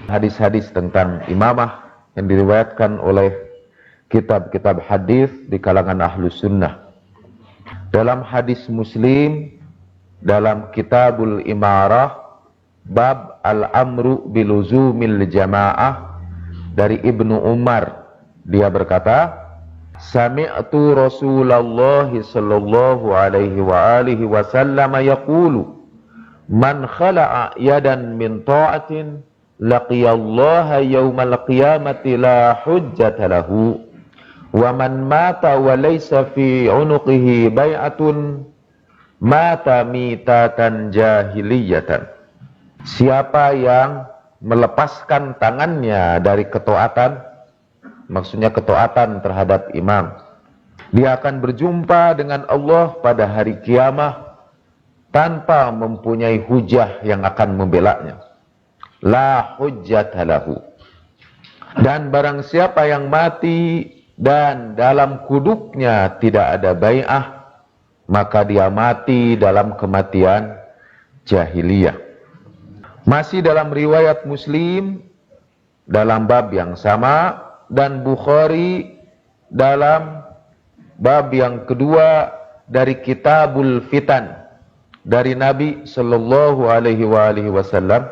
hadis-hadis tentang imamah yang diriwayatkan oleh kitab-kitab hadis di kalangan ahlus sunnah. Dalam hadis Muslim, dalam kitabul imarah, bab al-amru biluzumil jamaah, dari Ibnu Umar, dia berkata, sami'tu Rasulullah sallallahu alaihi wa alihi wasallam yaqulu, man khala'a yadan min ta'atin laqiyallaha yawmal qiyamati la hujjata lahu, wa man mata wa laysa fi unuqihi bai'atun mata mitatan jahiliyatan. Siapa yang melepaskan tangannya dari ketaatan, maksudnya ketaatan terhadap imam, dia akan berjumpa dengan Allah pada hari kiamat tanpa mempunyai hujah yang akan membelanya. La hujjata lahu. Dan barang siapa yang mati dan dalam kuduknya tidak ada bai'ah, maka dia mati dalam kematian jahiliyah. Masih dalam riwayat Muslim dalam bab yang sama, dan Bukhari dalam bab yang kedua dari Kitabul Fitan dari Nabi sallallahu alaihi wasallam,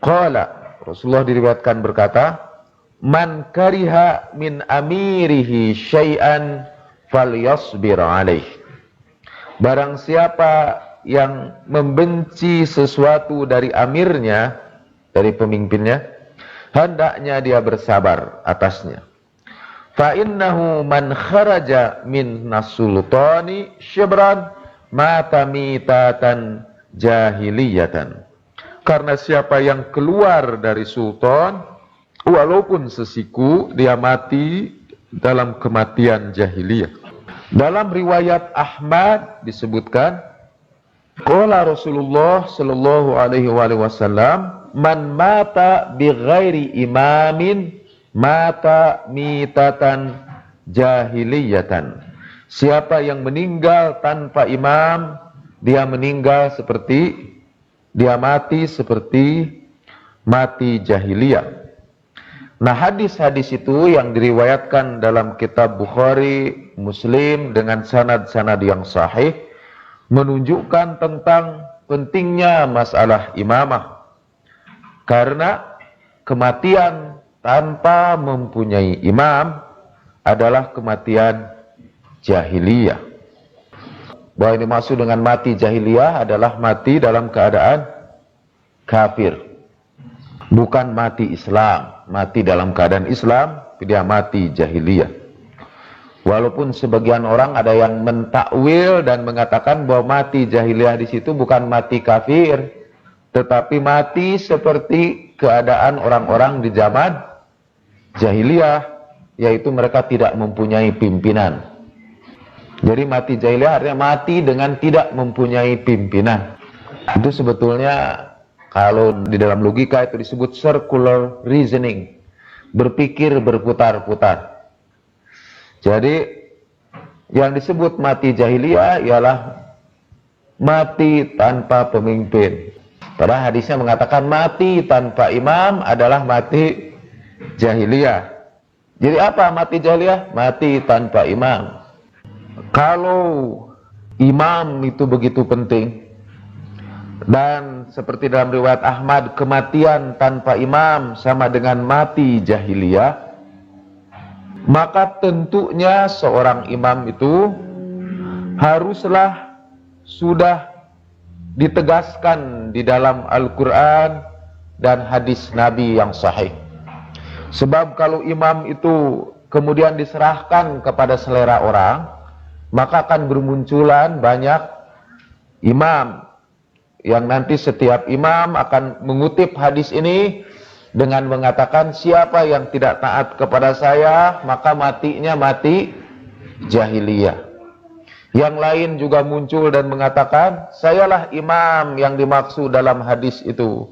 qala, Rasulullah diriwayatkan berkata, man kariha min amirihi syai'an falyasbir alaih. Barang siapa yang membenci sesuatu dari amirnya, dari pemimpinnya, hendaknya dia bersabar atasnya. Fa innahu man kharaja min nasultani syibran mata mitatan jahiliyatan. Karena siapa yang keluar dari sultan, walaupun sesiku, dia mati dalam kematian jahiliyah. Dalam riwayat Ahmad disebutkan, qala Rasulullah sallallahu alaihi wasallam, man mata bi ghairi imamin mata mitatan jahiliyatan. Siapa yang meninggal tanpa imam, dia meninggal seperti, dia mati seperti mati jahiliyah. Nah, hadis-hadis itu yang diriwayatkan dalam kitab Bukhari, Muslim dengan sanad-sanad yang sahih menunjukkan tentang pentingnya masalah imamah. Karena kematian tanpa mempunyai imam adalah kematian jahiliyah. Bahwa ini maksud dengan mati jahiliyah adalah mati dalam keadaan kafir, bukan mati Islam. Mati dalam keadaan Islam, dia mati jahiliyah. Walaupun sebagian orang ada yang mentakwil dan mengatakan bahwa mati jahiliyah di situ bukan mati kafir, tetapi mati seperti keadaan orang-orang di zaman jahiliyah, yaitu mereka tidak mempunyai pimpinan. Jadi mati jahiliyah artinya mati dengan tidak mempunyai pimpinan. Itu sebetulnya kalau di dalam logika itu disebut circular reasoning, berpikir berputar-putar. Jadi yang disebut mati jahiliyah ialah mati tanpa pemimpin. Padahal hadisnya mengatakan mati tanpa imam adalah mati jahiliyah. Jadi apa mati jahiliyah? Mati tanpa imam. Kalau imam itu begitu penting, dan seperti dalam riwayat Ahmad, kematian tanpa imam sama dengan mati jahiliyah, maka tentunya seorang imam itu haruslah sudah ditegaskan di dalam Al-Quran dan hadis Nabi yang sahih. Sebab kalau imam itu kemudian diserahkan kepada selera orang, maka akan bermunculan banyak imam yang nanti setiap imam akan mengutip hadis ini dengan mengatakan, siapa yang tidak taat kepada saya maka matinya mati jahiliyah. Yang lain juga muncul dan mengatakan, sayalah imam yang dimaksud dalam hadis itu,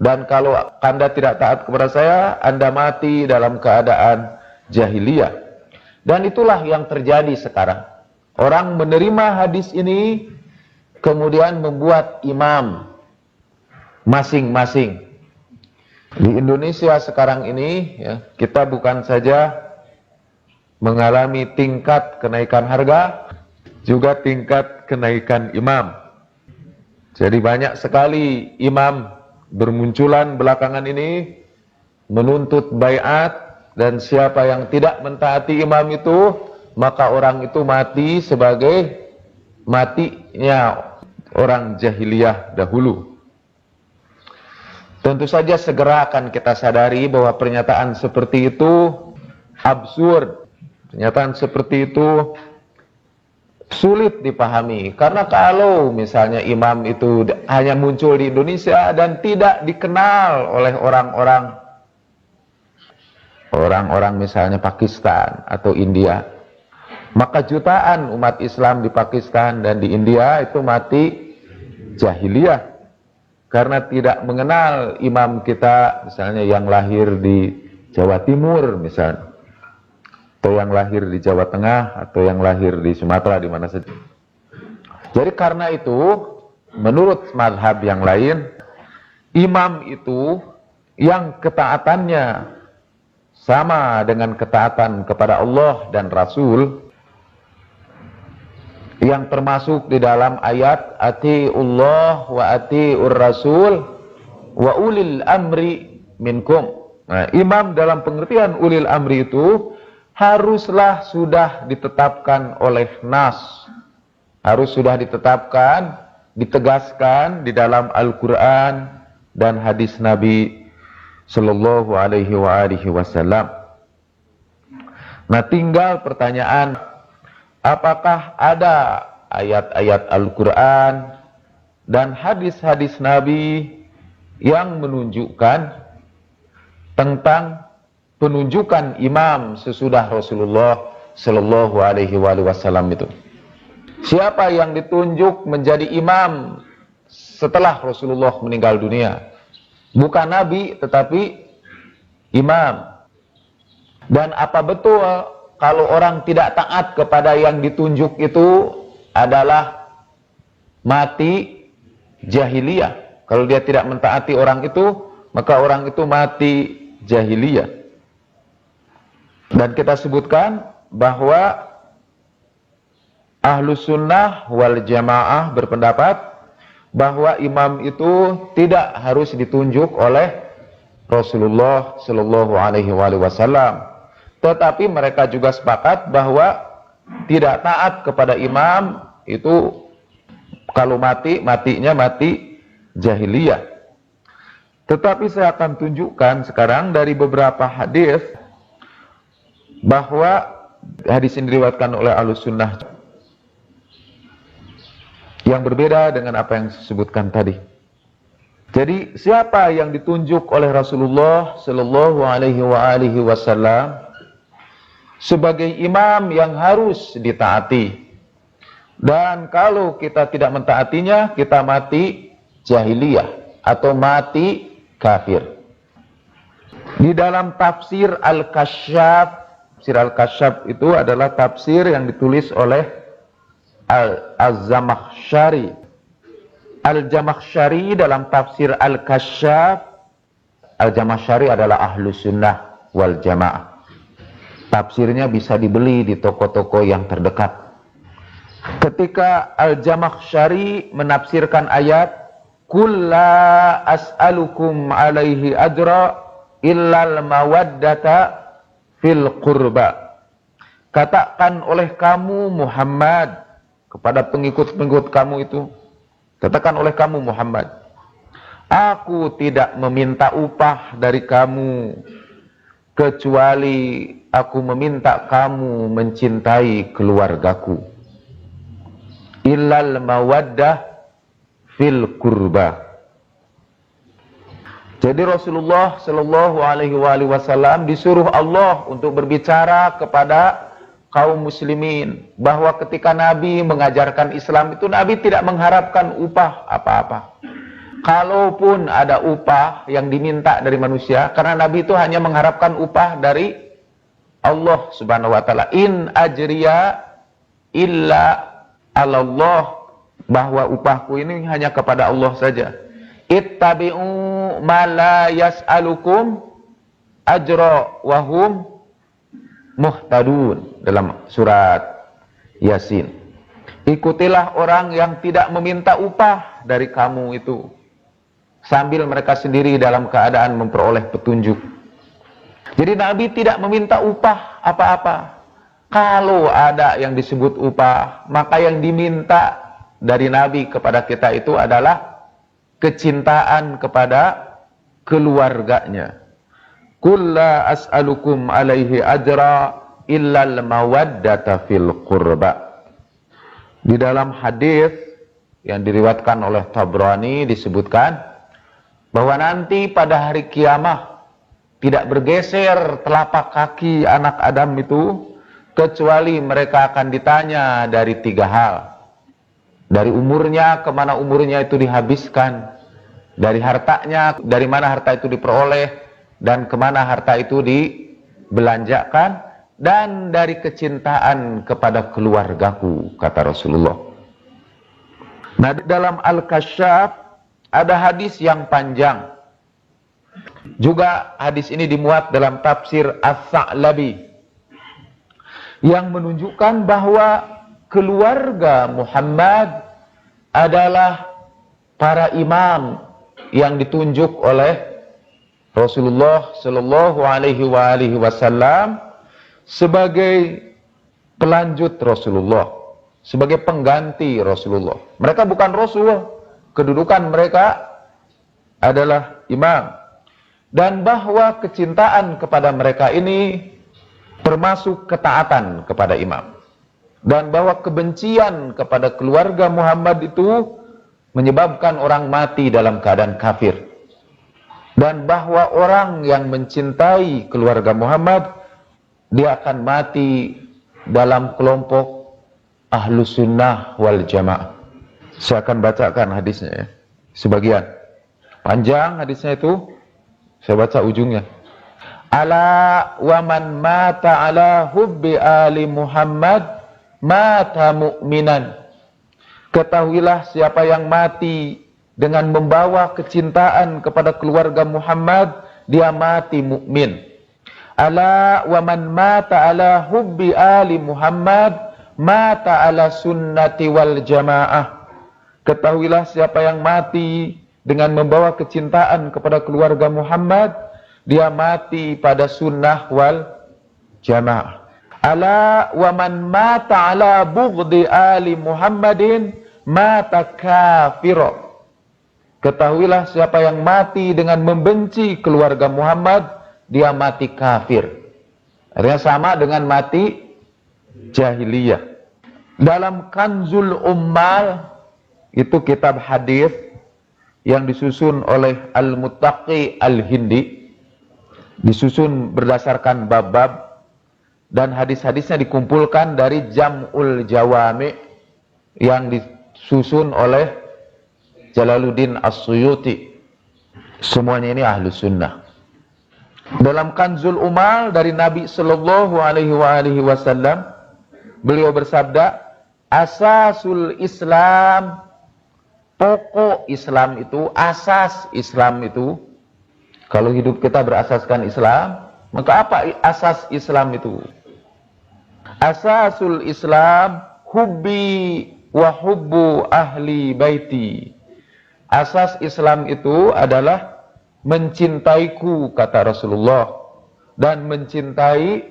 dan kalau Anda tidak taat kepada saya, Anda mati dalam keadaan jahiliyah. Dan itulah yang terjadi sekarang. Orang menerima hadis ini, kemudian membuat imam masing-masing. Di Indonesia sekarang ini ya, kita bukan saja mengalami tingkat kenaikan harga, juga tingkat kenaikan imam. Jadi banyak sekali imam bermunculan belakangan ini menuntut baiat, dan siapa yang tidak mentaati imam itu, maka orang itu mati sebagai matinya orang jahiliyah dahulu. Tentu saja segera akan kita sadari bahwa pernyataan seperti itu absurd. Pernyataan seperti itu sulit dipahami. Karena kalau misalnya imam itu hanya muncul di Indonesia dan tidak dikenal oleh orang-orang misalnya Pakistan atau India, maka jutaan umat Islam di Pakistan dan di India itu mati jahiliyah karena tidak mengenal imam kita, misalnya yang lahir di Jawa Timur misalnya, atau yang lahir di Jawa Tengah, atau yang lahir di Sumatera, di mana saja. Jadi karena itu, menurut mazhab yang lain, imam itu yang ketaatannya sama dengan ketaatan kepada Allah dan Rasul, yang termasuk di dalam ayat atiullah wa atiur rasul wa ulil amri minkum. Nah, imam dalam pengertian ulil amri itu haruslah sudah ditetapkan oleh nas, harus sudah ditetapkan, ditegaskan di dalam Al-Quran dan hadis Nabi Sallallahu alaihi wasallam. Nah, tinggal pertanyaan, apakah ada ayat-ayat Al-Quran dan hadis-hadis Nabi yang menunjukkan tentang penunjukan imam sesudah Rasulullah Sallallahu alaihi wasallam itu? Siapa yang ditunjuk menjadi imam setelah Rasulullah meninggal dunia? Bukan Nabi, tetapi imam. Dan apa betul kalau orang tidak taat kepada yang ditunjuk itu adalah mati jahiliyah? Kalau dia tidak mentaati orang itu, maka orang itu mati jahiliyah. Dan kita sebutkan bahwa Ahlus Sunnah wal Jamaah berpendapat bahwa imam itu tidak harus ditunjuk oleh Rasulullah Sallallahu alaihi wasallam. Tetapi mereka juga sepakat bahwa tidak taat kepada imam itu kalau matinya mati jahiliyah. Tetapi saya akan tunjukkan sekarang dari beberapa hadis bahwa hadis ini diriwayatkan oleh Ahlus Sunnah yang berbeda dengan apa yang disebutkan tadi. Jadi siapa yang ditunjuk oleh Rasulullah Sallallahu alaihi wasallam sebagai imam yang harus ditaati, dan kalau kita tidak mentaatinya, kita mati jahiliyah atau mati kafir. Di dalam tafsir Al-Kasyaf, tafsir Al-Kasyaf itu adalah tafsir yang ditulis oleh Al-Zamakhsyari. Al-Zamakhsyari dalam tafsir Al-Kasyaf, Al-Zamakhsyari adalah Ahlus Sunnah wal Jamaah. Tafsirnya bisa dibeli di toko-toko yang terdekat. Ketika Al-Zamakhsyari menafsirkan ayat Qul la as'alukum alaihi ajra illal mawaddata fil qurba. Katakan oleh kamu Muhammad kepada pengikut-pengikut kamu itu, katakan oleh kamu Muhammad, aku tidak meminta upah dari kamu kecuali aku meminta kamu mencintai keluargaku. Illal mawaddah fil qurba. Jadi Rasulullah Sallallahu alaihi wasallam disuruh Allah untuk berbicara kepada kaum muslimin bahwa ketika Nabi mengajarkan Islam itu Nabi tidak mengharapkan upah apa-apa. Kalaupun ada upah yang diminta dari manusia, karena Nabi itu hanya mengharapkan upah dari Allah Subhanahu wa taala. In ajriya illa 'alallah, bahwa upahku ini hanya kepada Allah saja. ittabi'u ma la yas'alukum ajra wa hum muhtadun, dalam surat Yasin. Ikutilah orang yang tidak meminta upah dari kamu itu, sambil mereka sendiri dalam keadaan memperoleh petunjuk. Jadi Nabi tidak meminta upah apa-apa. Kalau ada yang disebut upah, maka yang diminta dari Nabi kepada kita itu adalah kecintaan kepada keluarganya. Qul la as'alukum alaihi ajra illal mawaddata fil qurba. Di dalam hadis yang diriwayatkan oleh Tabrani disebutkan bahwa nanti pada hari kiamah tidak bergeser telapak kaki anak Adam itu, kecuali mereka akan ditanya dari 3 hal. Dari umurnya, kemana umurnya itu dihabiskan. Dari hartanya, dari mana harta itu diperoleh, dan kemana harta itu dibelanjakan. Dan dari kecintaan kepada keluargaku, kata Rasulullah. Nah, dalam Al-Kasyaf ada hadis yang panjang. Juga hadis ini dimuat dalam tafsir As-Sa'labi, yang menunjukkan bahwa keluarga Muhammad adalah para imam yang ditunjuk oleh Rasulullah Shallallahu Alaihi Wasallam sebagai pelanjut Rasulullah, sebagai pengganti Rasulullah. Mereka bukan Rasul, kedudukan mereka adalah imam. Dan bahwa kecintaan kepada mereka ini termasuk ketaatan kepada imam. Dan bahwa kebencian kepada keluarga Muhammad itu menyebabkan orang mati dalam keadaan kafir. Dan bahwa orang yang mencintai keluarga Muhammad, dia akan mati dalam kelompok Ahlus Sunnah wal Jamaah. Saya akan bacakan hadisnya ya, sebagian. Panjang hadisnya itu. Saya baca ujungnya. Ala wa man mata ala hubbi ali Muhammad mata mu'minan. Ketahuilah siapa yang mati dengan membawa kecintaan kepada keluarga Muhammad, dia mati mukmin. Ala wa man mata ala hubbi ali Muhammad mata ala sunnati wal jamaah. Ketahuilah siapa yang mati dengan membawa kecintaan kepada keluarga Muhammad, dia mati pada sunnah wal jamaah. Ala wa man mata ala bughdi ali Muhammadin mata kafira. Ketahuilah siapa yang mati dengan membenci keluarga Muhammad, dia mati kafir. Artinya sama dengan mati jahiliyah. Dalam Kanzul Ummal, itu kitab hadis yang disusun oleh Al-Muttaqi Al-Hindi, disusun berdasarkan bab-bab, dan hadis-hadisnya dikumpulkan dari Jam'ul Jawami yang disusun oleh Jalaluddin As-Suyuti. Semuanya ini Ahlus Sunnah. Dalam Kanzul Umal dari Nabi Sallallahu Alaihi Wasallam, beliau bersabda, asasul Islam, pokok Islam itu, asas Islam itu, kalau hidup kita berasaskan Islam, maka apa asas Islam itu? Asasul Islam hubbi wa hubbu ahli baiti. Asas Islam itu adalah mencintaiku, kata Rasulullah, dan mencintai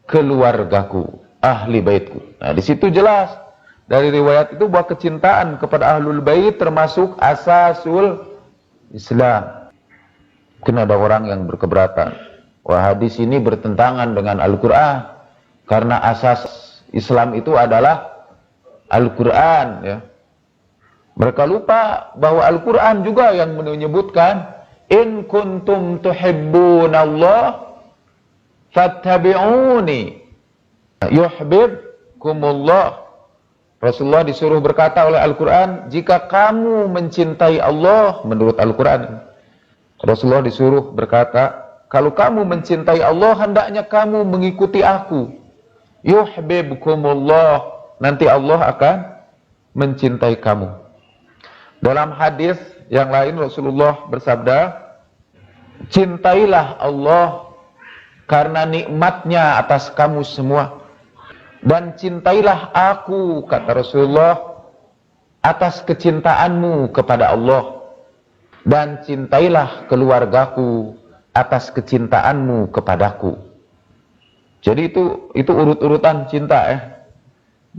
keluargaku, ahli baitku. Nah, di situ jelas dari riwayat itu bahwa kecintaan kepada ahlul bait termasuk asasul Islam. Mungkin ada orang yang berkeberatan, wah hadis ini bertentangan dengan Al-Quran, karena asas Islam itu adalah Al-Quran ya. Mereka lupa bahwa Al-Quran juga yang menyebutkan in kuntum tuhibbunallah fattabi'uni yuhibbukumullah. Rasulullah disuruh berkata oleh Al-Quran, jika kamu mencintai Allah, menurut Al-Quran, Rasulullah disuruh berkata, kalau kamu mencintai Allah, hendaknya kamu mengikuti aku. Yuhibbukumullah, nanti Allah akan mencintai kamu. Dalam hadis yang lain Rasulullah bersabda, cintailah Allah karena nikmatnya atas kamu semua, dan cintailah aku, kata Rasulullah, atas kecintaanmu kepada Allah, dan cintailah keluargaku atas kecintaanmu kepadaku. Jadi itu urut-urutan cinta ya.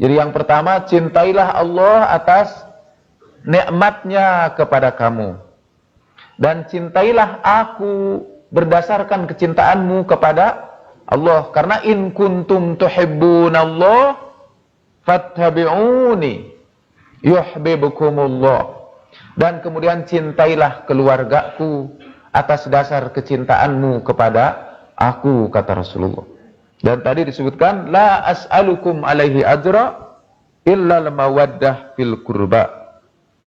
Jadi yang pertama, cintailah Allah atas nikmatnya kepada kamu, dan cintailah aku berdasarkan kecintaanmu kepada Allah. Karena in kuntum tuhibbunallah fattabi'uni yuhibbukumullah. Dan kemudian cintailah keluargaku atas dasar kecintaanmu kepada aku, kata Rasulullah. Dan tadi disebutkan, la as'alukum alaihi ajra illa al-mawaddah fil qurba.